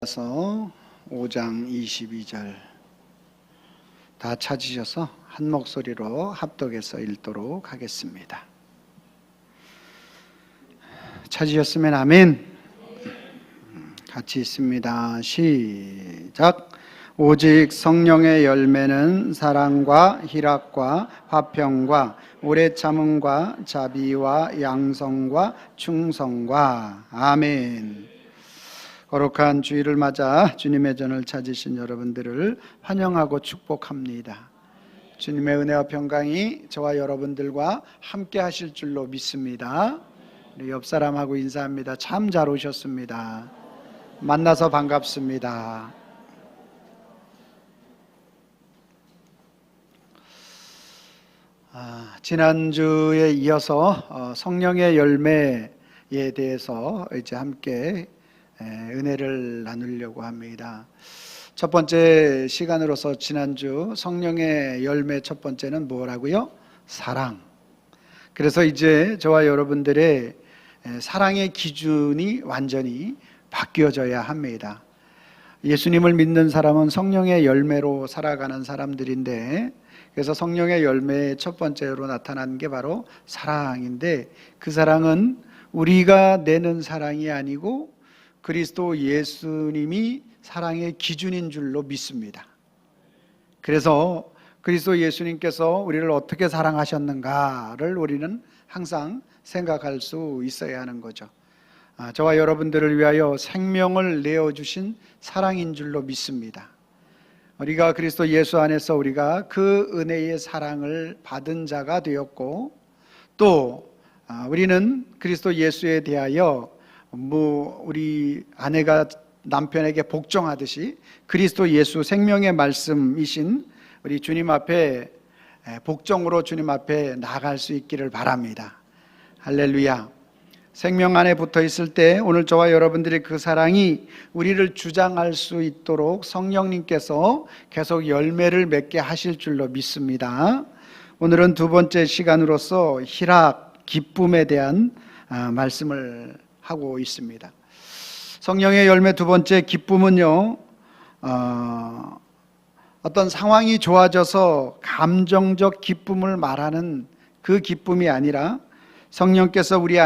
갈라디아서 5장 22절 다 찾으셔서 한 목소리로 합독해서 읽도록 하겠습니다. 찾으셨으면 아멘. 같이 있습니다. 시작. 오직 성령의 열매는 사랑과 희락과 화평과 오래 참음과 자비와 양성과 충성과 아멘. 거룩한 주일을 맞아 주님의 전을 찾으신 여러분들을 환영하고 축복합니다. 주님의 은혜와 평강이 저와 여러분들과 함께 하실 줄로 믿습니다. 우리 옆 사람하고 인사합니다. 참 잘 오셨습니다. 만나서 반갑습니다. 지난주에 이어서 성령의 열매에 대해서 이제 함께 은혜를 나누려고 합니다. 첫 번째 시간으로서 지난주 성령의 열매 첫 번째는 뭐라고요? 사랑. 그래서 이제 저와 여러분들의 사랑의 기준이 완전히 바뀌어져야 합니다. 예수님을 믿는 사람은 성령의 열매로 살아가는 사람들인데, 그래서 성령의 열매의 첫 번째로 나타나는 게 바로 사랑인데, 그 사랑은 우리가 내는 사랑이 아니고 그리스도 예수님이 사랑의 기준인 줄로 믿습니다. 그래서 그리스도 예수님께서 우리를 어떻게 사랑하셨는가를 우리는 항상 생각할 수 있어야 하는 거죠. 저와 여러분들을 위하여 생명을 내어주신 사랑인 줄로 믿습니다. 우리가 그리스도 예수 안에서 우리가 그 은혜의 사랑을 받은 자가 되었고, 또 우리는 그리스도 예수에 대하여 우리 아내가 남편에게 복종하듯이 그리스도 예수 생명의 말씀이신 우리 주님 앞에 복종으로 주님 앞에 나아갈 수 있기를 바랍니다. 할렐루야. 생명 안에 붙어 있을 때 오늘 저와 여러분들의 그 사랑이 우리를 주장할 수 있도록 성령님께서 계속 열매를 맺게 하실 줄로 믿습니다. 오늘은 두 번째 시간으로서 희락, 기쁨에 대한 말씀을 하고 있습니다. 성령의 열매 두 번째 기쁨은요, 어떤 상황이 좋아져서 감정적 기쁨을 말하는 그 기쁨이 아니라 성령께서 우리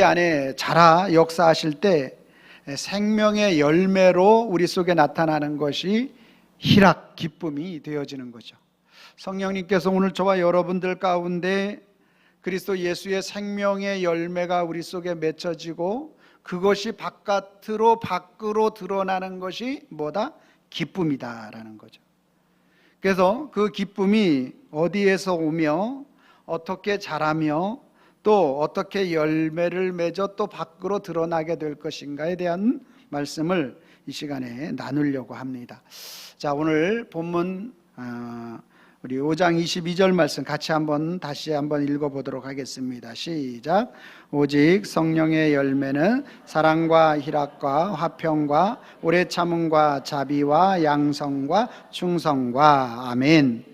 안에 자라 역사하실 때 생명의 열매로 우리 속에 나타나는 것이 희락, 기쁨이 되어지는 거죠. 성령님께서 오늘 저와 여러분들 가운데 그리스도 예수의 생명의 열매가 우리 속에 맺혀지고 그것이 밖으로 드러나는 것이 뭐다? 기쁨이다라는 거죠. 그래서 그 기쁨이 어디에서 오며 어떻게 자라며 또 어떻게 열매를 맺어 또 밖으로 드러나게 될 것인가에 대한 말씀을 이 시간에 나누려고 합니다. 자, 오늘 본문 우리 5장 22절 말씀 같이 다시 한번 읽어보도록 하겠습니다. 시작. 오직 성령의 열매는 사랑과 희락과 화평과 오래 참음과 자비와 양성과 충성과 아멘.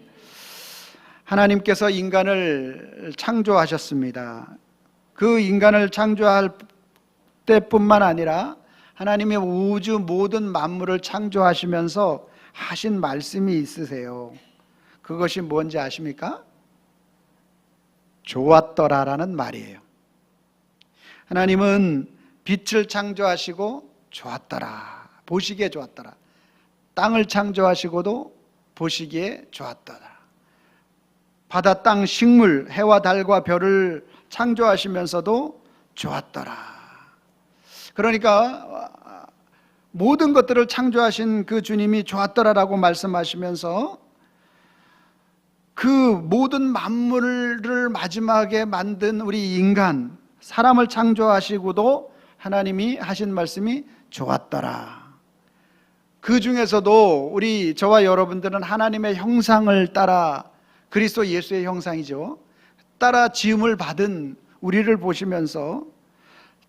하나님께서 인간을 창조하셨습니다. 그 인간을 창조할 때뿐만 아니라 하나님의 우주 모든 만물을 창조하시면서 하신 말씀이 있으세요. 그것이 뭔지 아십니까? 좋았더라라는 말이에요. 하나님은 빛을 창조하시고 좋았더라, 보시기에 좋았더라. 땅을 창조하시고도 보시기에 좋았더라. 바다, 땅, 식물, 해와 달과 별을 창조하시면서도 좋았더라. 그러니까 모든 것들을 창조하신 그 주님이 좋았더라라고 말씀하시면서 그 모든 만물을 마지막에 만든 우리 인간, 사람을 창조하시고도 하나님이 하신 말씀이 좋았더라. 그 중에서도 저와 여러분들은 하나님의 형상을 따라, 그리스도 예수의 형상이죠, 따라 지음을 받은 우리를 보시면서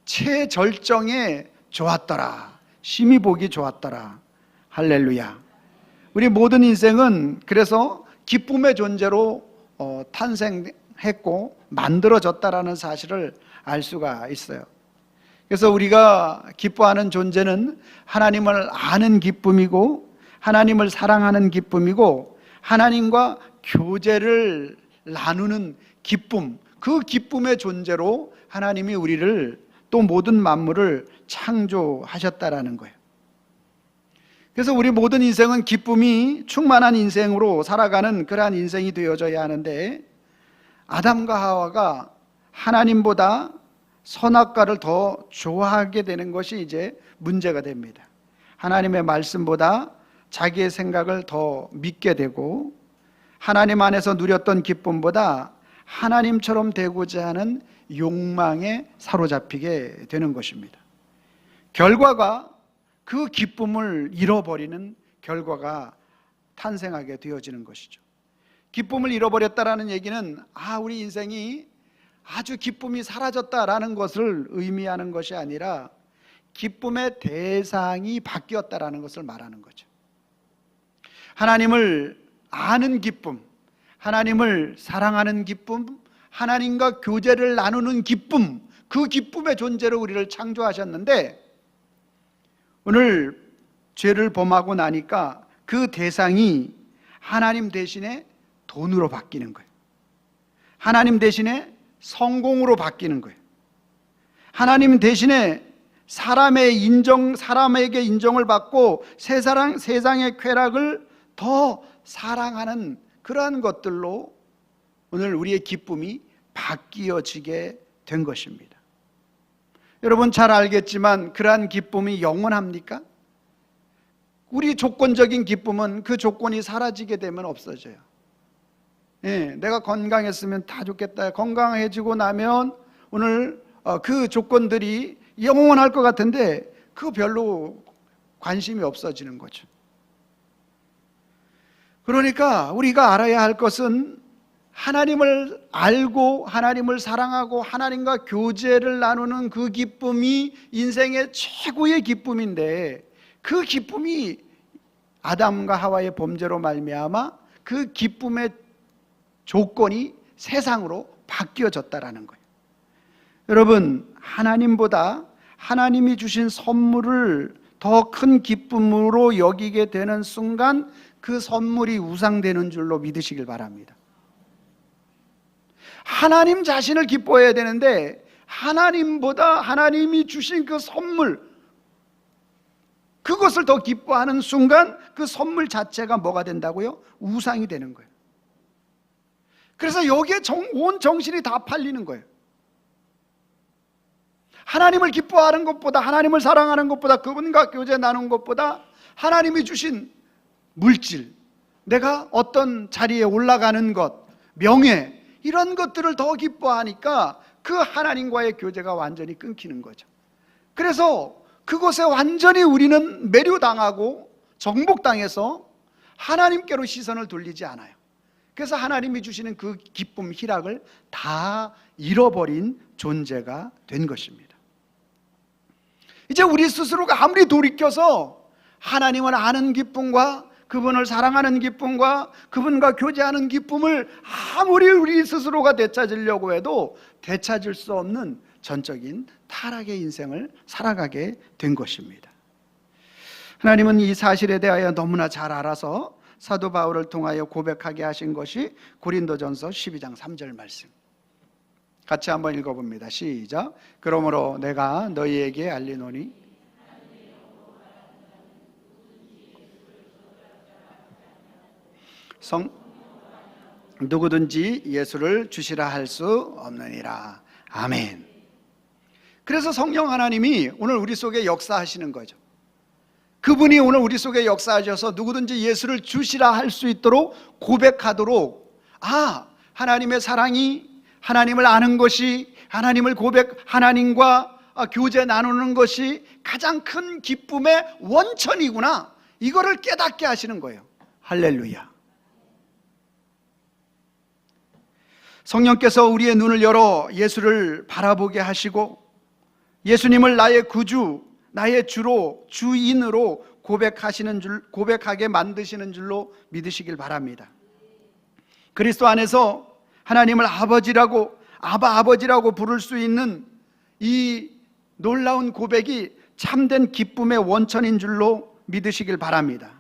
최절정에 좋았더라, 심히 보기 좋았더라. 할렐루야. 우리 모든 인생은 그래서 기쁨의 존재로 탄생했고 만들어졌다라는 사실을 알 수가 있어요. 그래서 우리가 기뻐하는 존재는 하나님을 아는 기쁨이고, 하나님을 사랑하는 기쁨이고, 하나님과 교제를 나누는 기쁨, 그 기쁨의 존재로 하나님이 우리를, 또 모든 만물을 창조하셨다라는 거예요. 그래서 우리 모든 인생은 기쁨이 충만한 인생으로 살아가는 그러한 인생이 되어져야 하는데, 아담과 하와가 하나님보다 선악과를 더 좋아하게 되는 것이 이제 문제가 됩니다. 하나님의 말씀보다 자기의 생각을 더 믿게 되고, 하나님 안에서 누렸던 기쁨보다 하나님처럼 되고자 하는 욕망에 사로잡히게 되는 것입니다. 결과가 그 기쁨을 잃어버리는 결과가 탄생하게 되어지는 것이죠. 기쁨을 잃어버렸다라는 얘기는 우리 인생이 아주 기쁨이 사라졌다라는 것을 의미하는 것이 아니라 기쁨의 대상이 바뀌었다라는 것을 말하는 거죠. 하나님을 아는 기쁨, 하나님을 사랑하는 기쁨, 하나님과 교제를 나누는 기쁨, 그 기쁨의 존재로 우리를 창조하셨는데, 오늘 죄를 범하고 나니까 그 대상이 하나님 대신에 돈으로 바뀌는 거예요. 하나님 대신에 성공으로 바뀌는 거예요. 하나님 대신에 사람에게 인정을 받고 세상의 쾌락을 더 사랑하는 그러한 것들로 오늘 우리의 기쁨이 바뀌어지게 된 것입니다. 여러분 잘 알겠지만 그러한 기쁨이 영원합니까? 우리 조건적인 기쁨은 그 조건이 사라지게 되면 없어져요. 내가 건강했으면 다 좋겠다. 건강해지고 나면 오늘 그 조건들이 영원할 것 같은데 그거 별로 관심이 없어지는 거죠. 그러니까 우리가 알아야 할 것은 하나님을 알고 하나님을 사랑하고 하나님과 교제를 나누는 그 기쁨이 인생의 최고의 기쁨인데, 그 기쁨이 아담과 하와의 범죄로 말미암아 그 기쁨의 조건이 세상으로 바뀌어졌다라는 거예요. 여러분, 하나님보다 하나님이 주신 선물을 더 큰 기쁨으로 여기게 되는 순간 그 선물이 우상되는 줄로 믿으시길 바랍니다. 하나님 자신을 기뻐해야 되는데 하나님보다 하나님이 주신 그 선물, 그것을 더 기뻐하는 순간 그 선물 자체가 뭐가 된다고요? 우상이 되는 거예요. 그래서 여기에 온 정신이 다 팔리는 거예요. 하나님을 기뻐하는 것보다, 하나님을 사랑하는 것보다, 그분과 교제 나눈 것보다 하나님이 주신 물질, 내가 어떤 자리에 올라가는 것, 명예, 이런 것들을 더 기뻐하니까 그 하나님과의 교제가 완전히 끊기는 거죠. 그래서 그곳에 완전히 우리는 매료당하고 정복당해서 하나님께로 시선을 돌리지 않아요. 그래서 하나님이 주시는 그 기쁨, 희락을 다 잃어버린 존재가 된 것입니다. 이제 우리 스스로가 아무리 돌이켜서 하나님을 아는 기쁨과 그분을 사랑하는 기쁨과 그분과 교제하는 기쁨을 아무리 우리 스스로가 되찾으려고 해도 되찾을 수 없는 전적인 타락의 인생을 살아가게 된 것입니다. 하나님은 이 사실에 대하여 너무나 잘 알아서 사도 바울을 통하여 고백하게 하신 것이 고린도전서 12장 3절 말씀, 같이 한번 읽어봅니다. 시작. 그러므로 내가 너희에게 알리노니 누구든지 예수를 주시라 할 수 없느니라. 아멘. 그래서 성령 하나님이 오늘 우리 속에 역사하시는 거죠. 그분이 오늘 우리 속에 역사하셔서 누구든지 예수를 주시라 할 수 있도록 고백하도록, 하나님의 사랑이, 하나님을 아는 것이, 하나님과 교제 나누는 것이 가장 큰 기쁨의 원천이구나, 이거를 깨닫게 하시는 거예요. 할렐루야. 성령께서 우리의 눈을 열어 예수를 바라보게 하시고 예수님을 나의 구주, 나의 주로, 주인으로 고백하게 만드시는 줄로 믿으시길 바랍니다. 그리스도 안에서 하나님을 아버지라고 부를 수 있는 이 놀라운 고백이 참된 기쁨의 원천인 줄로 믿으시길 바랍니다.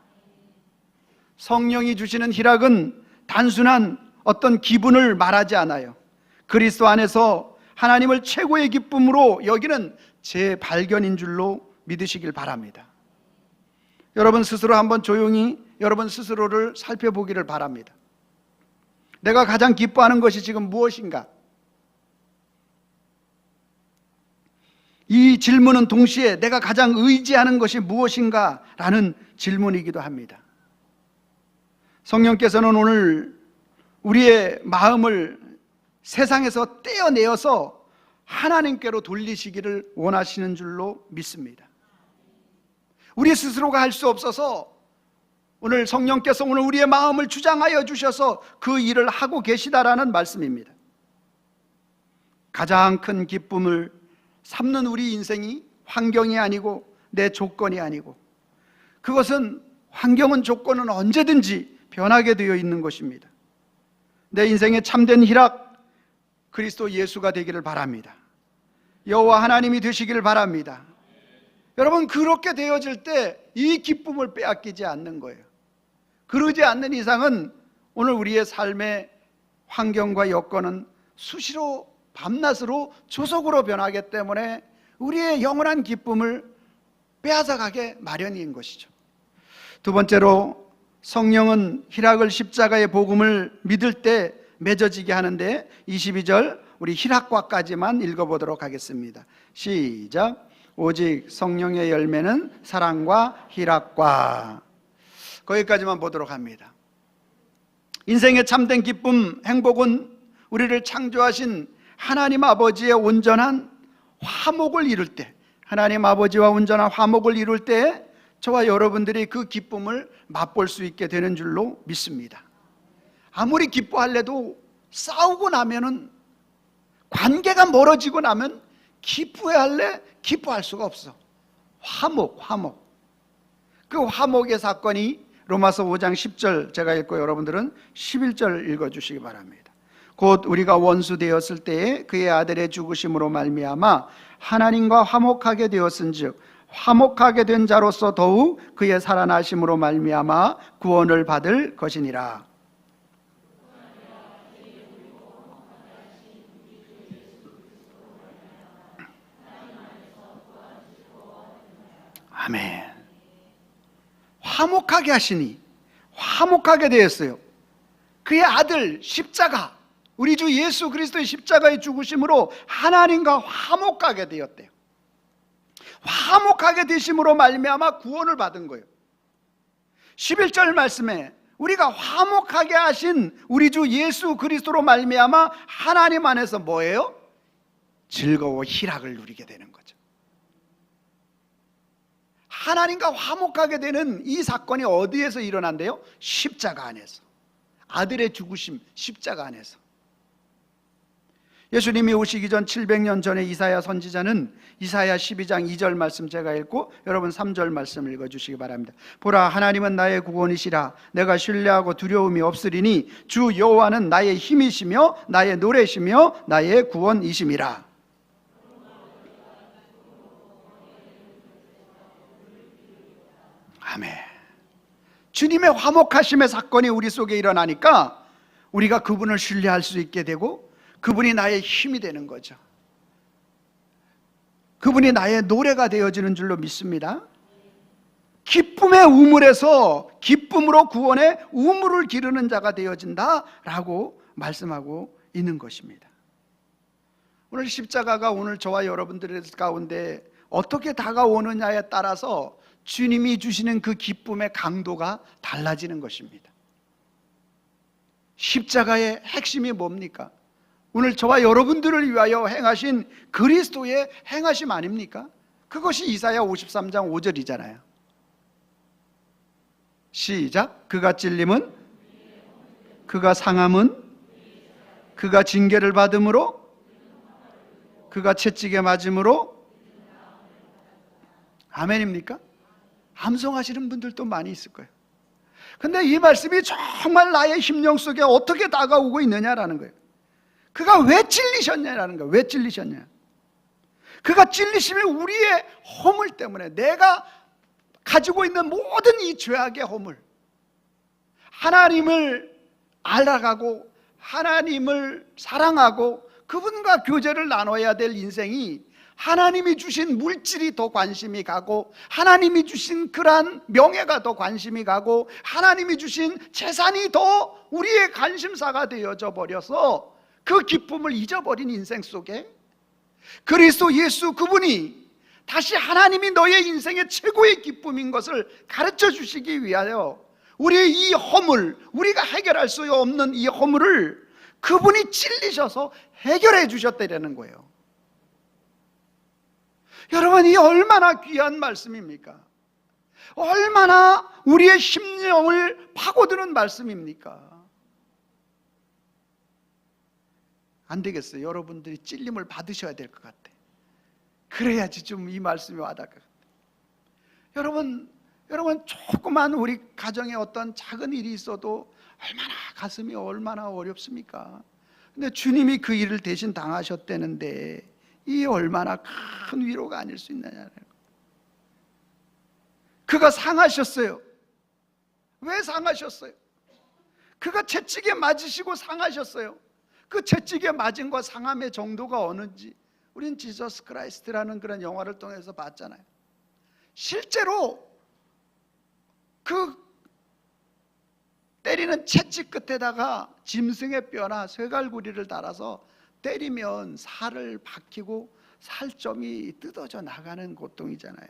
성령이 주시는 희락은 단순한 어떤 기분을 말하지 않아요. 그리스도 안에서 하나님을 최고의 기쁨으로 여기는 재발견인 줄로 믿으시길 바랍니다. 여러분 스스로 한번 조용히 여러분 스스로를 살펴보기를 바랍니다. 내가 가장 기뻐하는 것이 지금 무엇인가? 이 질문은 동시에 내가 가장 의지하는 것이 무엇인가? 라는 질문이기도 합니다. 성령께서는 오늘 우리의 마음을 세상에서 떼어내어서 하나님께로 돌리시기를 원하시는 줄로 믿습니다. 우리 스스로가 할 수 없어서 오늘 성령께서 오늘 우리의 마음을 주장하여 주셔서 그 일을 하고 계시다라는 말씀입니다. 가장 큰 기쁨을 삼는 우리 인생이 환경이 아니고 내 조건이 아니고, 그것은 환경은 조건은 언제든지 변하게 되어 있는 것입니다. 내 인생의 참된 희락 그리스도 예수가 되기를 바랍니다. 여호와 하나님이 되시기를 바랍니다. 여러분, 그렇게 되어질 때 이 기쁨을 빼앗기지 않는 거예요. 그러지 않는 이상은 오늘 우리의 삶의 환경과 여건은 수시로 밤낮으로 조속으로 변하기 때문에 우리의 영원한 기쁨을 빼앗아가게 마련인 것이죠. 두 번째로, 성령은 희락을 십자가의 복음을 믿을 때 맺어지게 하는데 22절 우리 희락과까지만 읽어보도록 하겠습니다. 시작. 오직 성령의 열매는 사랑과 희락과. 거기까지만 보도록 합니다. 인생의 참된 기쁨, 행복은 우리를 창조하신 하나님 아버지의 온전한 화목을 이룰 때, 하나님 아버지와 온전한 화목을 이룰 때 저와 여러분들이 그 기쁨을 맛볼 수 있게 되는 줄로 믿습니다. 아무리 기뻐할래도 싸우고 나면은, 관계가 멀어지고 나면 기뻐할래? 기뻐할 수가 없어. 화목. 그 화목의 사건이 로마서 5장 10절 제가 읽고 여러분들은 11절 읽어주시기 바랍니다. 곧 우리가 원수 되었을 때에 그의 아들의 죽으심으로 말미암아 하나님과 화목하게 되었은즉 화목하게 된 자로서 더욱 그의 살아나심으로 말미암아 구원을 받을 것이니라. 아멘. 화목하게 하시니, 화목하게 되었어요. 그의 아들 십자가, 우리 주 예수 그리스도의 십자가의 죽으심으로 하나님과 화목하게 되었대요. 화목하게 되심으로 말미암아 구원을 받은 거예요. 11절 말씀에 우리가 화목하게 하신 우리 주 예수 그리스도로 말미암아 하나님 안에서 뭐예요? 즐거워 희락을 누리게 되는 거죠. 하나님과 화목하게 되는 이 사건이 어디에서 일어난대요? 십자가 안에서. 아들의 죽으심, 십자가 안에서. 예수님이 오시기 전 700년 전에 이사야 선지자는 이사야 12장 2절 말씀 제가 읽고 여러분 3절 말씀 읽어주시기 바랍니다. 보라, 하나님은 나의 구원이시라. 내가 신뢰하고 두려움이 없으리니 주 여호와는 나의 힘이시며 나의 노래시며 나의 구원이심이라. 아멘. 주님의 화목하심의 사건이 우리 속에 일어나니까 우리가 그분을 신뢰할 수 있게 되고 그분이 나의 힘이 되는 거죠. 그분이 나의 노래가 되어지는 줄로 믿습니다. 기쁨의 우물에서 기쁨으로 구원의 우물을 기르는 자가 되어진다라고 말씀하고 있는 것입니다. 오늘 십자가가 오늘 저와 여러분들 가운데 어떻게 다가오느냐에 따라서 주님이 주시는 그 기쁨의 강도가 달라지는 것입니다. 십자가의 핵심이 뭡니까? 오늘 저와 여러분들을 위하여 행하신 그리스도의 행하심 아닙니까? 그것이 이사야 53장 5절이잖아요. 시작. 그가 찔림은, 그가 상함은, 그가 징계를 받음으로, 그가 채찍에 맞음으로. 아멘입니까? 암송하시는 분들도 많이 있을 거예요. 근데 이 말씀이 정말 나의 심령 속에 어떻게 다가오고 있느냐라는 거예요. 그가 왜 찔리셨냐라는 거예요. 왜 찔리셨냐? 그가 찔리심이 우리의 허물 때문에, 내가 가지고 있는 모든 이 죄악의 허물, 하나님을 알아가고 하나님을 사랑하고 그분과 교제를 나눠야 될 인생이, 하나님이 주신 물질이 더 관심이 가고, 하나님이 주신 그러한 명예가 더 관심이 가고, 하나님이 주신 재산이 더 우리의 관심사가 되어져 버려서 그 기쁨을 잊어버린 인생 속에 그리스도 예수 그분이 다시 하나님이 너의 인생의 최고의 기쁨인 것을 가르쳐 주시기 위하여 우리의 이 허물, 우리가 해결할 수 없는 이 허물을 그분이 찔리셔서 해결해 주셨다는 거예요. 여러분, 이 얼마나 귀한 말씀입니까? 얼마나 우리의 심령을 파고드는 말씀입니까? 안 되겠어요. 여러분들이 찔림을 받으셔야 될 것 같아. 그래야지 좀 이 말씀이 와닿을 것 같아. 여러분 조그만 우리 가정에 어떤 작은 일이 있어도 얼마나 가슴이 얼마나 어렵습니까? 근데 주님이 그 일을 대신 당하셨다는데 이 얼마나 큰 위로가 아닐 수 있느냐는 거예요. 그가 상하셨어요. 왜 상하셨어요? 그가 채찍에 맞으시고 상하셨어요. 그 채찍에 맞음과 상함의 정도가 어느지 우린 지저스 크라이스트라는 그런 영화를 통해서 봤잖아요. 실제로 그 때리는 채찍 끝에다가 짐승의 뼈나 쇠갈구리를 달아서 때리면 살을 박히고 살점이 뜯어져 나가는 고통이잖아요.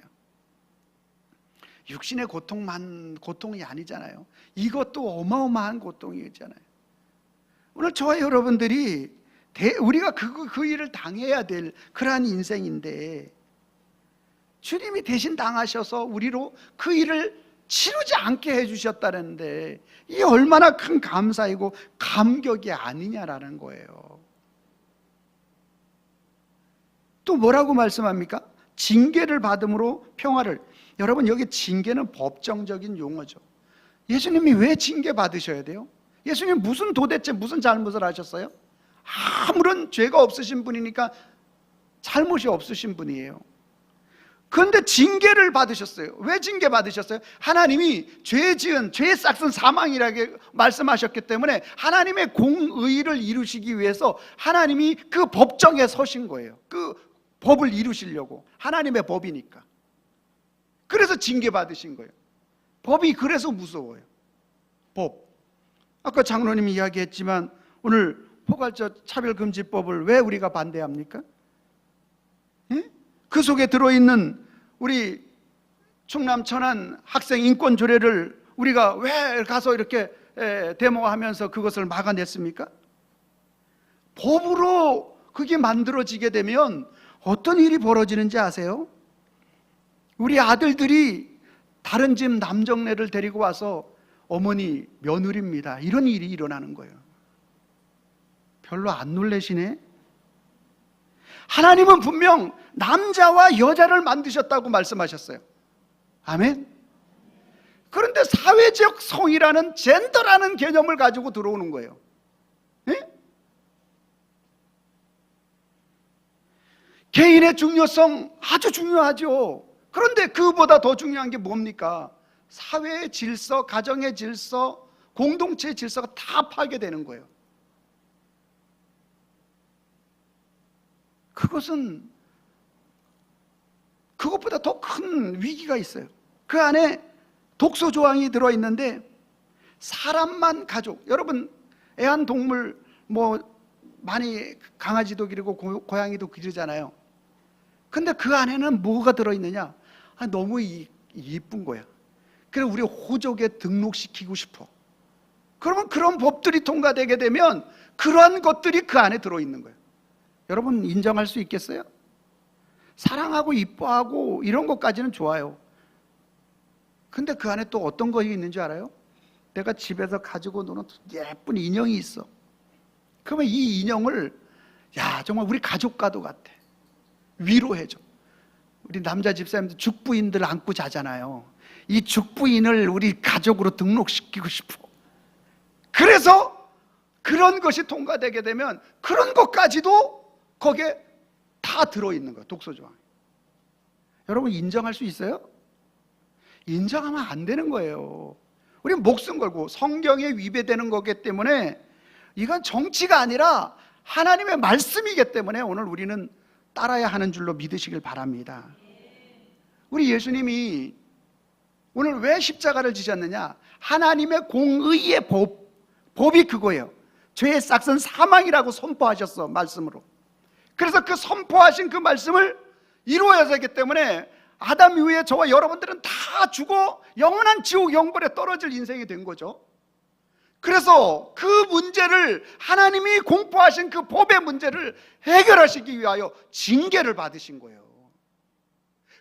육신의 고통이 아니잖아요. 이것도 어마어마한 고통이잖아요. 오늘 저와 여러분들이 우리가 그 일을 당해야 될 그러한 인생인데, 주님이 대신 당하셔서 우리로 그 일을 치르지 않게 해주셨다는데 이 얼마나 큰 감사이고 감격이 아니냐라는 거예요. 또 뭐라고 말씀합니까? 징계를 받음으로 평화를. 여러분, 여기 징계는 법정적인 용어죠. 예수님이 왜 징계 받으셔야 돼요? 예수님 도대체 무슨 잘못을 하셨어요? 아무런 죄가 없으신 분이니까 잘못이 없으신 분이에요. 그런데 징계를 받으셨어요. 왜 징계 받으셨어요? 하나님이 죄 싹은 사망이라고 말씀하셨기 때문에 하나님의 공의를 이루시기 위해서 하나님이 그 법정에 서신 거예요. 그 법을 이루시려고. 하나님의 법이니까. 그래서 징계 받으신 거예요. 법이 그래서 무서워요. 법. 아까 장로님이 이야기했지만 오늘 포괄적 차별금지법을 왜 우리가 반대합니까? 그 속에 들어있는 우리 충남 천안 학생 인권 조례를 우리가 왜 가서 이렇게 데모하면서 그것을 막아냈습니까? 법으로 그게 만들어지게 되면 어떤 일이 벌어지는지 아세요? 우리 아들들이 다른 집 남정네를 데리고 와서 어머니 며느리입니다, 이런 일이 일어나는 거예요. 별로 안 놀라시네? 하나님은 분명 남자와 여자를 만드셨다고 말씀하셨어요. 아멘? 그런데 사회적 성이라는 젠더라는 개념을 가지고 들어오는 거예요. 네? 개인의 중요성 아주 중요하죠. 그런데 그보다 더 중요한 게 뭡니까? 사회의 질서, 가정의 질서, 공동체의 질서가 다 파괴되는 거예요. 그것보다 더 큰 위기가 있어요. 그 안에 독소 조항이 들어있는데 사람만 가족, 여러분 애완동물 많이 강아지도 기르고 고양이도 기르잖아요. 근데 그 안에는 뭐가 들어있느냐? 너무 이쁜 거야. 그래서 우리 호적에 등록시키고 싶어. 그러면 그런 법들이 통과되게 되면 그러한 것들이 그 안에 들어있는 거예요. 여러분 인정할 수 있겠어요? 사랑하고 이뻐하고 이런 것까지는 좋아요. 근데 그 안에 또 어떤 것이 있는지 알아요? 내가 집에서 가지고 노는 예쁜 인형이 있어. 그러면 이 인형을 정말 우리 가족과도 같아. 위로해줘. 우리 남자 집사님들 죽부인들 안고 자잖아요. 이 죽부인을 우리 가족으로 등록시키고 싶어. 그래서 그런 것이 통과되게 되면 그런 것까지도 거기에 다 들어있는 거예요. 독서조항. 여러분 인정할 수 있어요? 인정하면 안 되는 거예요. 우리는 목숨 걸고 성경에 위배되는 거기 때문에 이건 정치가 아니라 하나님의 말씀이기 때문에 오늘 우리는 따라야 하는 줄로 믿으시길 바랍니다. 우리 예수님이 오늘 왜 십자가를 지셨느냐? 하나님의 공의의 법이 그거예요. 죄의 싹은 사망이라고 선포하셨어, 말씀으로. 그래서 그 선포하신 그 말씀을 이루어야 되기 때문에 아담 이후에 저와 여러분들은 다 죽어 영원한 지옥 영벌에 떨어질 인생이 된 거죠. 그래서 그 문제를, 하나님이 공포하신 그 법의 문제를 해결하시기 위하여 징계를 받으신 거예요.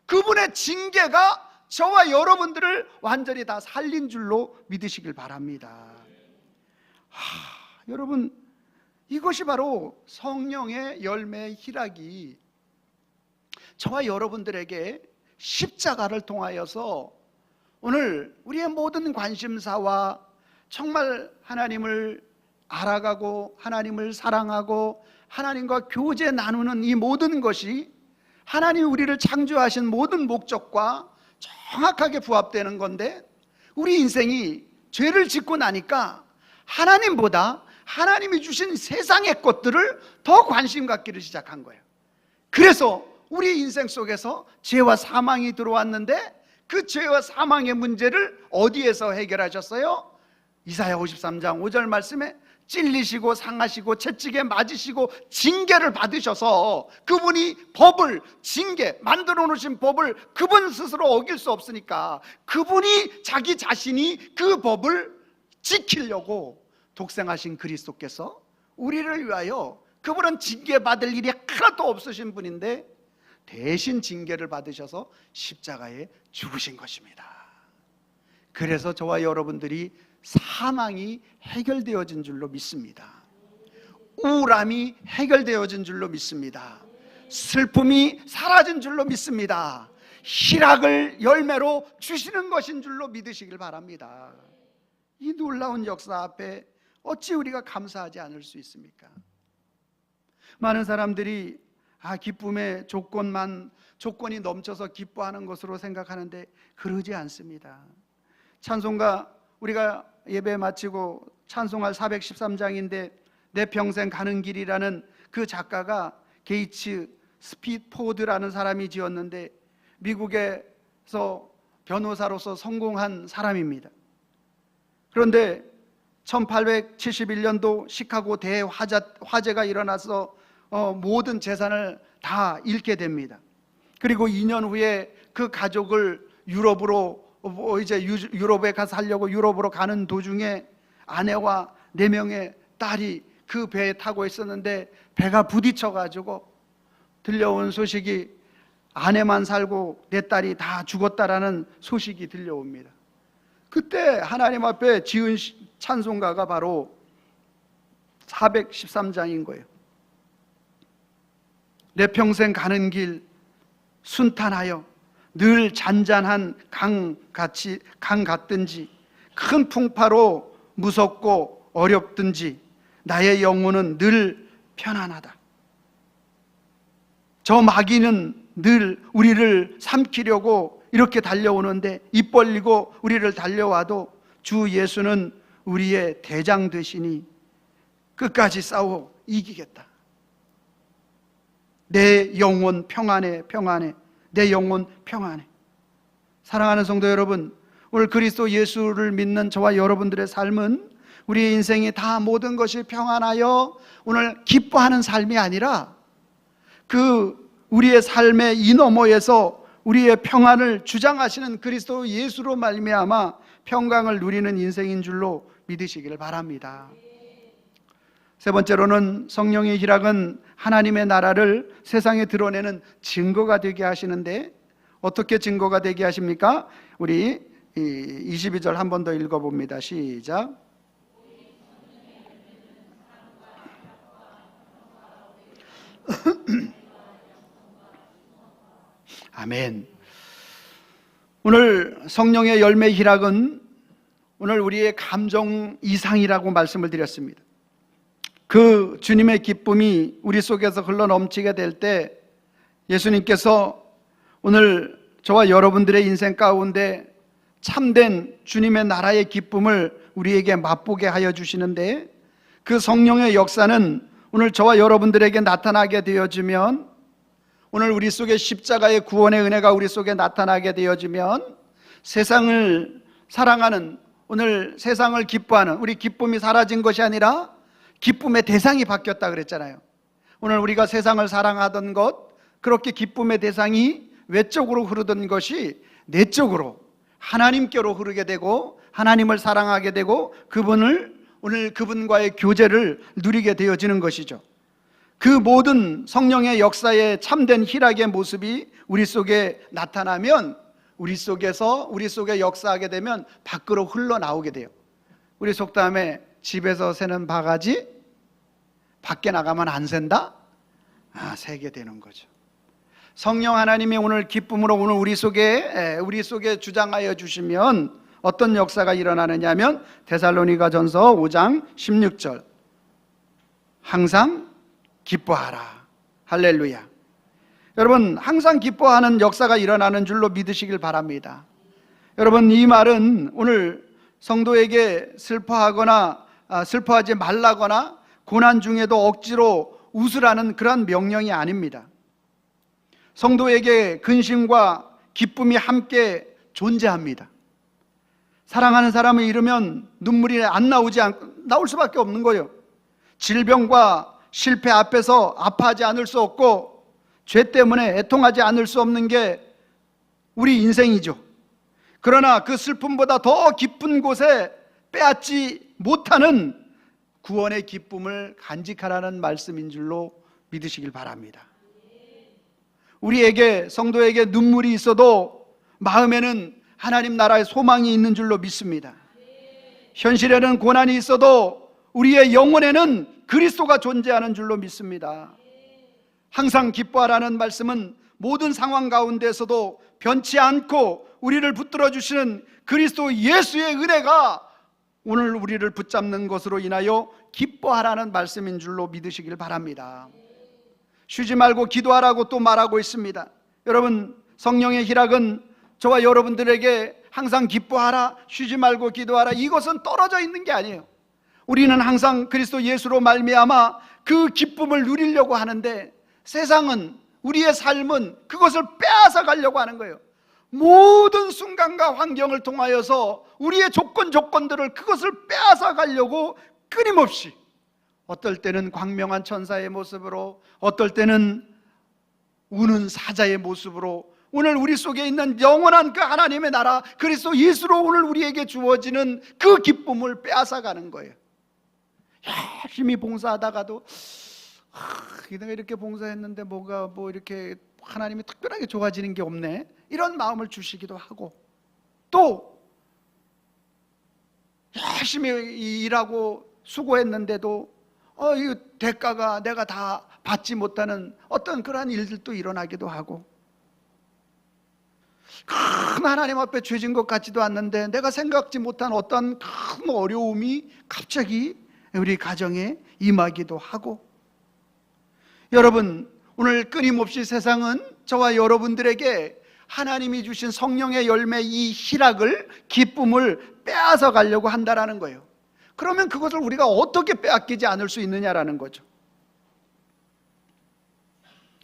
그분의 징계가 저와 여러분들을 완전히 다 살린 줄로 믿으시길 바랍니다. 여러분, 이것이 바로 성령의 열매의 희락이 저와 여러분들에게 십자가를 통하여서 오늘 우리의 모든 관심사와 정말 하나님을 알아가고 하나님을 사랑하고 하나님과 교제 나누는 이 모든 것이 하나님이 우리를 창조하신 모든 목적과 정확하게 부합되는 건데, 우리 인생이 죄를 짓고 나니까 하나님보다 하나님이 주신 세상의 것들을 더 관심 갖기를 시작한 거예요. 그래서 우리 인생 속에서 죄와 사망이 들어왔는데 그 죄와 사망의 문제를 어디에서 해결하셨어요? 이사야 53장 5절 말씀에 찔리시고 상하시고 채찍에 맞으시고 징계를 받으셔서, 그분이 법을, 징계, 만들어 놓으신 법을 그분 스스로 어길 수 없으니까 그분이 자기 자신이 그 법을 지키려고 독생하신 그리스도께서 우리를 위하여, 그분은 징계받을 일이 하나도 없으신 분인데 대신 징계를 받으셔서 십자가에 죽으신 것입니다. 그래서 저와 여러분들이 사망이 해결되어진 줄로 믿습니다. 우울함이 해결되어진 줄로 믿습니다. 슬픔이 사라진 줄로 믿습니다. 희락을 열매로 주시는 것인 줄로 믿으시길 바랍니다. 이 놀라운 역사 앞에 어찌 우리가 감사하지 않을 수 있습니까? 많은 사람들이 기쁨의 조건이 넘쳐서 기뻐하는 것으로 생각하는데 그러지 않습니다. 찬송가, 우리가 예배 마치고 찬송할 413장인데 내 평생 가는 길이라는 그 작가가 게이츠 스피포드라는 사람이 지었는데 미국에서 변호사로서 성공한 사람입니다. 그런데 1871년도 시카고 대화재가 일어나서 모든 재산을 다 잃게 됩니다. 그리고 2년 후에 그 가족을 유럽에 가서 살려고 유럽으로 가는 도중에 아내와 4명의 딸이 그 배에 타고 있었는데 배가 부딪혀가지고 들려온 소식이 아내만 살고 4딸이 다 죽었다라는 소식이 들려옵니다. 그때 하나님 앞에 지은 찬송가가 바로 413장인 거예요. 내 평생 가는 길 순탄하여 늘 잔잔한 강 같든지 큰 풍파로 무섭고 어렵든지 나의 영혼은 늘 편안하다. 저 마귀는 늘 우리를 삼키려고 이렇게 달려오는데 입 벌리고 우리를 달려와도 주 예수는 우리의 대장 되시니 끝까지 싸워 이기겠다. 내 영혼 평안해, 평안해. 내 영혼 평안해. 사랑하는 성도 여러분, 오늘 그리스도 예수를 믿는 저와 여러분들의 삶은 우리의 인생이 다 모든 것이 평안하여 오늘 기뻐하는 삶이 아니라 우리의 삶의 이 너머에서 우리의 평안을 주장하시는 그리스도 예수로 말미암아 평강을 누리는 인생인 줄로 믿으시기를 바랍니다. 세 번째로는 성령의 희락은 하나님의 나라를 세상에 드러내는 증거가 되게 하시는데, 어떻게 증거가 되게 하십니까? 우리 22절 한 번 더 읽어봅니다. 시작. 아멘. 오늘 성령의 열매 희락은 오늘 우리의 감정 이상이라고 말씀을 드렸습니다. 그 주님의 기쁨이 우리 속에서 흘러 넘치게 될 때 예수님께서 오늘 저와 여러분들의 인생 가운데 참된 주님의 나라의 기쁨을 우리에게 맛보게 하여 주시는데, 그 성령의 역사는 오늘 저와 여러분들에게 나타나게 되어지면, 오늘 우리 속에 십자가의 구원의 은혜가 우리 속에 나타나게 되어지면, 세상을 사랑하는, 오늘 세상을 기뻐하는 우리 기쁨이 사라진 것이 아니라 기쁨의 대상이 바뀌었다 그랬잖아요. 오늘 우리가 세상을 사랑하던 것, 그렇게 기쁨의 대상이 외적으로 흐르던 것이 내적으로 하나님께로 흐르게 되고, 하나님을 사랑하게 되고, 오늘 그분과의 교제를 누리게 되어지는 것이죠. 그 모든 성령의 역사의 참된 희락의 모습이 우리 속에 나타나면, 우리 속에 역사하게 되면 밖으로 흘러나오게 돼요. 우리 속담에 집에서 새는 바가지 밖에 나가면 안 샌다? 새게 되는 거죠. 성령 하나님이 오늘 기쁨으로 오늘 우리 속에 주장하여 주시면 어떤 역사가 일어나느냐 하면, 데살로니가전서 5장 16절, 항상 기뻐하라. 할렐루야. 여러분, 항상 기뻐하는 역사가 일어나는 줄로 믿으시길 바랍니다. 여러분, 이 말은 오늘 성도에게 슬퍼하지 말라거나 고난 중에도 억지로 웃으라는 그런 명령이 아닙니다. 성도에게 근심과 기쁨이 함께 존재합니다. 사랑하는 사람을 잃으면 눈물이 나올 수밖에 없는 거예요. 질병과 실패 앞에서 아파하지 않을 수 없고, 죄 때문에 애통하지 않을 수 없는 게 우리 인생이죠. 그러나 그 슬픔보다 더 깊은 곳에 빼앗지 못하는 구원의 기쁨을 간직하라는 말씀인 줄로 믿으시길 바랍니다. 우리에게, 성도에게 눈물이 있어도 마음에는 하나님 나라의 소망이 있는 줄로 믿습니다. 현실에는 고난이 있어도 우리의 영혼에는 그리스도가 존재하는 줄로 믿습니다. 항상 기뻐하라는 말씀은 모든 상황 가운데서도 변치 않고 우리를 붙들어 주시는 그리스도 예수의 은혜가 오늘 우리를 붙잡는 것으로 인하여 기뻐하라는 말씀인 줄로 믿으시길 바랍니다. 쉬지 말고 기도하라고 또 말하고 있습니다. 여러분, 성령의 희락은 저와 여러분들에게 항상 기뻐하라, 쉬지 말고 기도하라, 이것은 떨어져 있는 게 아니에요. 우리는 항상 그리스도 예수로 말미암아 그 기쁨을 누리려고 하는데, 세상은, 우리의 삶은 그것을 빼앗아 가려고 하는 거예요. 모든 순간과 환경을 통하여서 우리의 조건들을, 그것을 빼앗아 가려고 끊임없이, 어떨 때는 광명한 천사의 모습으로, 어떨 때는 우는 사자의 모습으로 오늘 우리 속에 있는 영원한 그 하나님의 나라 그리스도 예수로 오늘 우리에게 주어지는 그 기쁨을 빼앗아 가는 거예요. 열심히 봉사하다가도 내가 이렇게 봉사했는데 뭐가 이렇게 하나님이 특별하게 좋아지는 게 없네, 이런 마음을 주시기도 하고, 또 열심히 일하고 수고했는데도 이 대가가 내가 다 받지 못하는 어떤 그러한 일들도 일어나기도 하고, 큰 하나님 앞에 죄진 것 같지도 않는데 내가 생각지 못한 어떤 큰 어려움이 갑자기 우리 가정에 임하기도 하고, 여러분, 오늘 끊임없이 세상은 저와 여러분들에게 하나님이 주신 성령의 열매, 이 희락을, 기쁨을 빼앗아 가려고 한다라는 거예요. 그러면 그것을 우리가 어떻게 빼앗기지 않을 수 있느냐라는 거죠.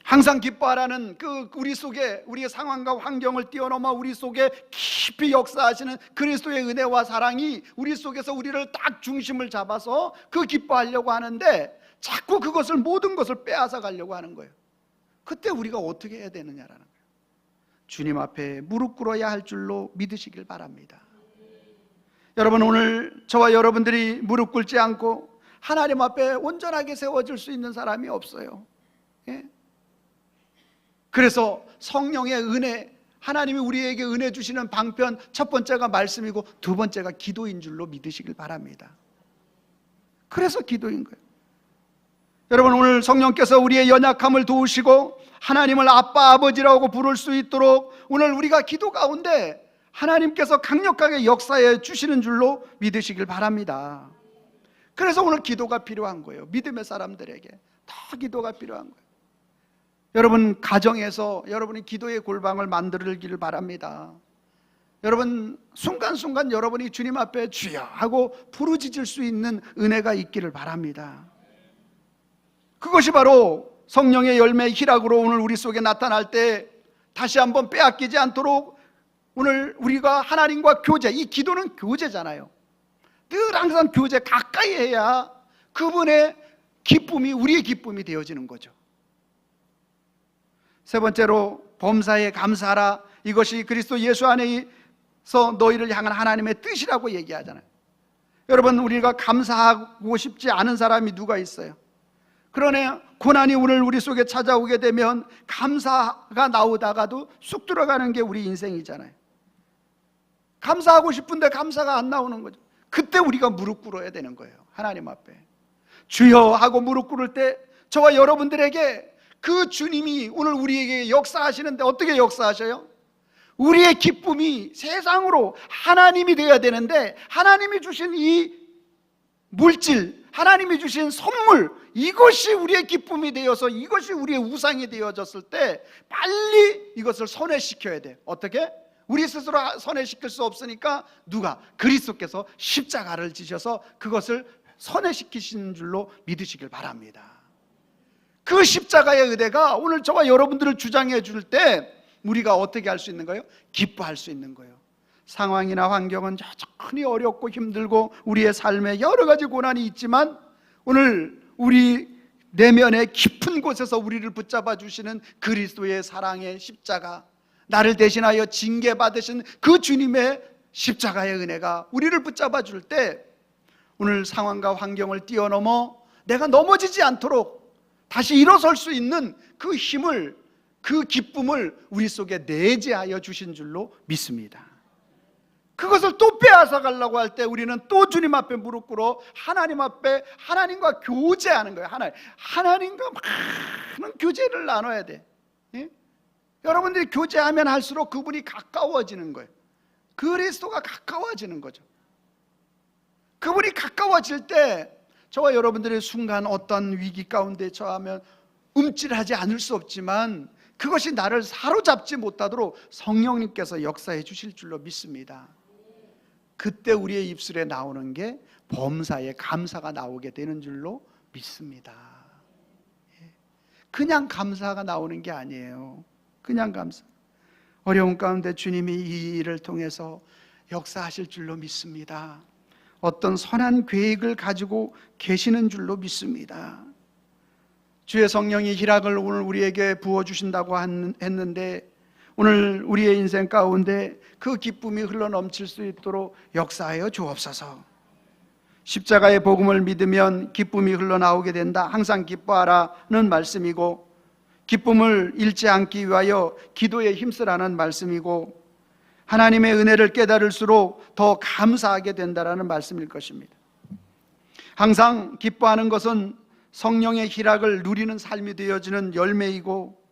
항상 기뻐하라는 그 우리 속에, 우리의 상황과 환경을 뛰어넘어 우리 속에 깊이 역사하시는 그리스도의 은혜와 사랑이 우리 속에서 우리를 딱 중심을 잡아서 그 기뻐하려고 하는데, 자꾸 그것을, 모든 것을 빼앗아 가려고 하는 거예요. 그때 우리가 어떻게 해야 되느냐라는 거예요. 주님 앞에 무릎 꿇어야 할 줄로 믿으시길 바랍니다. 여러분, 오늘 저와 여러분들이 무릎 꿇지 않고 하나님 앞에 온전하게 세워질 수 있는 사람이 없어요. 예? 그래서 성령의 은혜, 하나님이 우리에게 은혜 주시는 방편, 첫 번째가 말씀이고 두 번째가 기도인 줄로 믿으시길 바랍니다. 그래서 기도인 거예요. 여러분, 오늘 성령께서 우리의 연약함을 도우시고 하나님을 아빠, 아버지라고 부를 수 있도록 오늘 우리가 기도 가운데 하나님께서 강력하게 역사해 주시는 줄로 믿으시길 바랍니다. 그래서 오늘 기도가 필요한 거예요. 믿음의 사람들에게 다 기도가 필요한 거예요. 여러분 가정에서 여러분이 기도의 골방을 만들기를 바랍니다. 여러분 순간순간 여러분이 주님 앞에 주여 하고 부르짖을 수 있는 은혜가 있기를 바랍니다. 그것이 바로 성령의 열매 희락으로 오늘 우리 속에 나타날 때 다시 한번 빼앗기지 않도록 오늘 우리가 하나님과 교제, 이 기도는 교제잖아요. 늘 항상 교제 가까이 해야 그분의 기쁨이 우리의 기쁨이 되어지는 거죠. 세 번째로 범사에 감사하라. 이것이 그리스도 예수 안에서 너희를 향한 하나님의 뜻이라고 얘기하잖아요. 여러분 우리가 감사하고 싶지 않은 사람이 누가 있어요? 그러나 고난이 오늘 우리 속에 찾아오게 되면 감사가 나오다가도 쑥 들어가는 게 우리 인생이잖아요. 감사하고 싶은데 감사가 안 나오는 거죠. 그때 우리가 무릎 꿇어야 되는 거예요. 하나님 앞에 주여 하고 무릎 꿇을 때 저와 여러분들에게 그 주님이 오늘 우리에게 역사하시는데 어떻게 역사하셔요? 우리의 기쁨이 세상으로 하나님이 되어야 되는데 하나님이 주신 이 물질, 하나님이 주신 선물, 이것이 우리의 기쁨이 되어서 이것이 우리의 우상이 되어졌을 때 빨리 이것을 선회시켜야 돼. 어떻게? 우리 스스로 선회시킬 수 없으니까 누가? 그리스도께서 십자가를 지셔서 그것을 선회시키신 줄로 믿으시길 바랍니다. 그 십자가의 은혜가 오늘 저와 여러분들을 주장해 줄 때 우리가 어떻게 할 수 있는 거예요? 기뻐할 수 있는 거예요. 상황이나 환경은 여전히 어렵고 힘들고 우리의 삶에 여러 가지 고난이 있지만 오늘 우리 내면의 깊은 곳에서 우리를 붙잡아 주시는 그리스도의 사랑의 십자가, 나를 대신하여 징계받으신 그 주님의 십자가의 은혜가 우리를 붙잡아 줄 때 오늘 상황과 환경을 뛰어넘어 내가 넘어지지 않도록 다시 일어설 수 있는 그 힘을, 그 기쁨을 우리 속에 내재하여 주신 줄로 믿습니다. 그것을 또 빼앗아 가려고 할 때 우리는 또 주님 앞에 무릎 꿇어 하나님 앞에 하나님과 교제하는 거예요. 하나님과 많은 교제를 나눠야 돼. 예? 여러분들이 교제하면 할수록 그분이 가까워지는 거예요. 그리스도가 가까워지는 거죠. 그분이 가까워질 때 저와 여러분들의 순간 어떤 위기 가운데 처하면 움찔하지 않을 수 없지만 그것이 나를 사로잡지 못하도록 성령님께서 역사해 주실 줄로 믿습니다. 그때 우리의 입술에 나오는 게 범사의 감사가 나오게 되는 줄로 믿습니다. 그냥 감사가 나오는 게 아니에요. 그냥 감사. 어려운 가운데 주님이 이 일을 통해서 역사하실 줄로 믿습니다. 어떤 선한 계획을 가지고 계시는 줄로 믿습니다. 주의 성령이 희락을 오늘 우리에게 부어주신다고 했는데 오늘 우리의 인생 가운데 그 기쁨이 흘러넘칠 수 있도록 역사하여 주옵소서. 십자가의 복음을 믿으면 기쁨이 흘러나오게 된다. 항상 기뻐하라는 말씀이고 기쁨을 잃지 않기 위하여 기도에 힘쓰라는 말씀이고 하나님의 은혜를 깨달을수록 더 감사하게 된다라는 말씀일 것입니다. 항상 기뻐하는 것은 성령의 희락을 누리는 삶이 되어지는 열매이고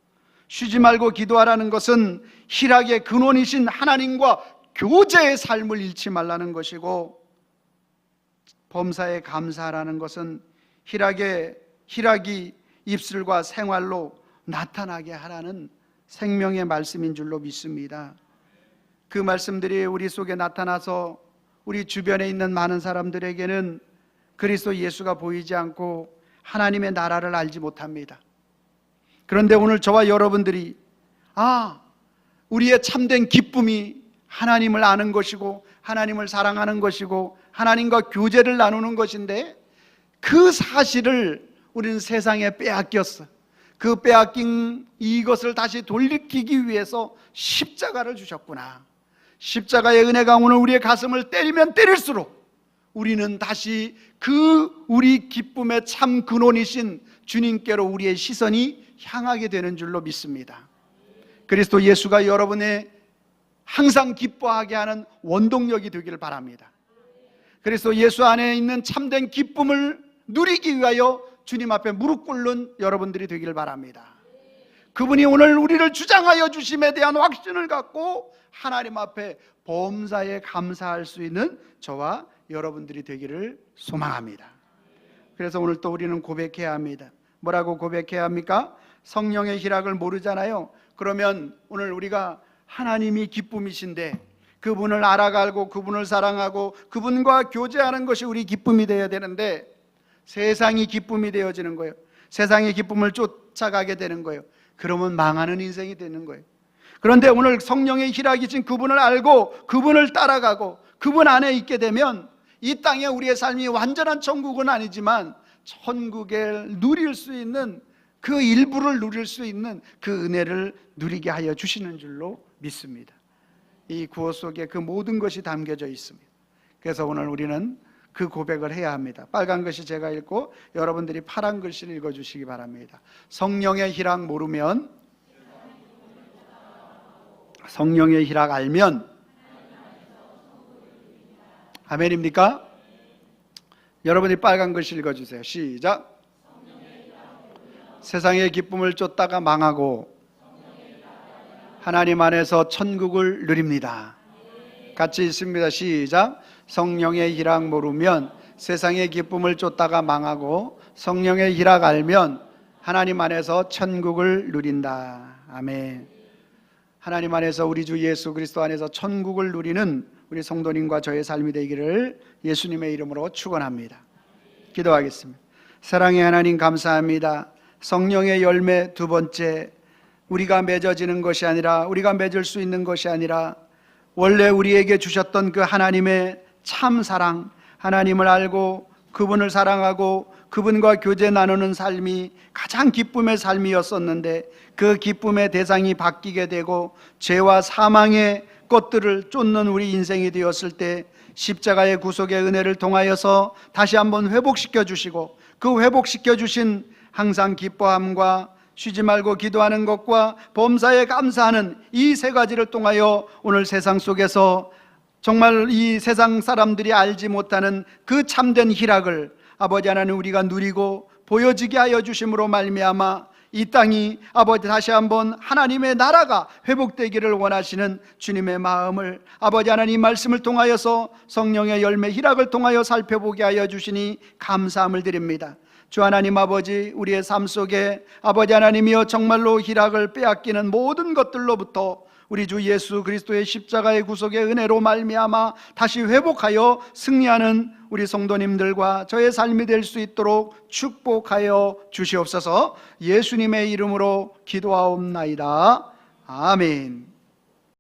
쉬지 말고 기도하라는 것은 희락의 근원이신 하나님과 교제의 삶을 잃지 말라는 것이고 범사에 감사하라는 것은 희락이 입술과 생활로 나타나게 하라는 생명의 말씀인 줄로 믿습니다. 그 말씀들이 우리 속에 나타나서 우리 주변에 있는 많은 사람들에게는 그리스도 예수가 보이지 않고 하나님의 나라를 알지 못합니다. 그런데 오늘 저와 여러분들이 우리의 참된 기쁨이 하나님을 아는 것이고 하나님을 사랑하는 것이고 하나님과 교제를 나누는 것인데 그 사실을 우리는 세상에 빼앗겼어. 그 빼앗긴 이것을 다시 돌리키기 위해서 십자가를 주셨구나. 십자가의 은혜가 오늘 우리의 가슴을 때리면 때릴수록 우리는 다시 그 우리 기쁨의 참 근원이신 주님께로 우리의 시선이 향하게 되는 줄로 믿습니다. 그리스도 예수가 여러분의 항상 기뻐하게 하는 원동력이 되기를 바랍니다. 그리스도 예수 안에 있는 참된 기쁨을 누리기 위하여 주님 앞에 무릎 꿇는 여러분들이 되기를 바랍니다. 그분이 오늘 우리를 주장하여 주심에 대한 확신을 갖고 하나님 앞에 범사에 감사할 수 있는 저와 여러분들이 되기를 소망합니다. 그래서 오늘 또 우리는 고백해야 합니다. 뭐라고 고백해야 합니까? 성령의 희락을 모르잖아요. 그러면 오늘 우리가 하나님이 기쁨이신데 그분을 알아가고 그분을 사랑하고 그분과 교제하는 것이 우리 기쁨이 되어야 되는데 세상이 기쁨이 되어지는 거예요. 세상의 기쁨을 쫓아가게 되는 거예요. 그러면 망하는 인생이 되는 거예요. 그런데 오늘 성령의 희락이신 그분을 알고 그분을 따라가고 그분 안에 있게 되면 이 땅에 우리의 삶이 완전한 천국은 아니지만 천국을 누릴 수 있는 그 일부를 누릴 수 있는 그 은혜를 누리게 하여 주시는 줄로 믿습니다. 이 구호 속에 그 모든 것이 담겨져 있습니다. 그래서 오늘 우리는 그 고백을 해야 합니다. 빨간 글씨 제가 읽고 여러분들이 파란 글씨를 읽어주시기 바랍니다. 성령의 희락 모르면, 성령의 희락 알면, 아멘입니까? 여러분이 빨간 글씨 읽어주세요. 시작. 세상의 기쁨을 쫓다가 망하고 하나님 안에서 천국을 누립니다. 같이 읽습니다. 시작. 성령의 희락 모르면 세상의 기쁨을 쫓다가 망하고 성령의 희락 알면 하나님 안에서 천국을 누린다. 아멘. 하나님 안에서 우리 주 예수 그리스도 안에서 천국을 누리는 우리 성도님과 저의 삶이 되기를 예수님의 이름으로 축원합니다. 기도하겠습니다. 사랑의 하나님 감사합니다. 성령의 열매 두 번째, 우리가 맺어지는 것이 아니라, 우리가 맺을 수 있는 것이 아니라 원래 우리에게 주셨던 그 하나님의 참 사랑, 하나님을 알고 그분을 사랑하고 그분과 교제 나누는 삶이 가장 기쁨의 삶이었었는데 그 기쁨의 대상이 바뀌게 되고 죄와 사망의 것들을 쫓는 우리 인생이 되었을 때 십자가의 구속의 은혜를 통하여서 다시 한번 회복시켜 주시고 그 회복시켜 주신 항상 기뻐함과 쉬지 말고 기도하는 것과 범사에 감사하는 이 세 가지를 통하여 오늘 세상 속에서 정말 이 세상 사람들이 알지 못하는 그 참된 희락을 아버지 하나님 우리가 누리고 보여지게 하여 주심으로 말미암아 이 땅이 아버지 다시 한번 하나님의 나라가 회복되기를 원하시는 주님의 마음을 아버지 하나님 말씀을 통하여서 성령의 열매 희락을 통하여 살펴보게 하여 주시니 감사함을 드립니다. 주 하나님 아버지, 우리의 삶 속에 아버지 하나님이여 정말로 희락을 빼앗기는 모든 것들로부터 우리 주 예수 그리스도의 십자가의 구속의 은혜로 말미암아 다시 회복하여 승리하는 우리 성도님들과 저의 삶이 될 수 있도록 축복하여 주시옵소서. 예수님의 이름으로 기도하옵나이다. 아멘.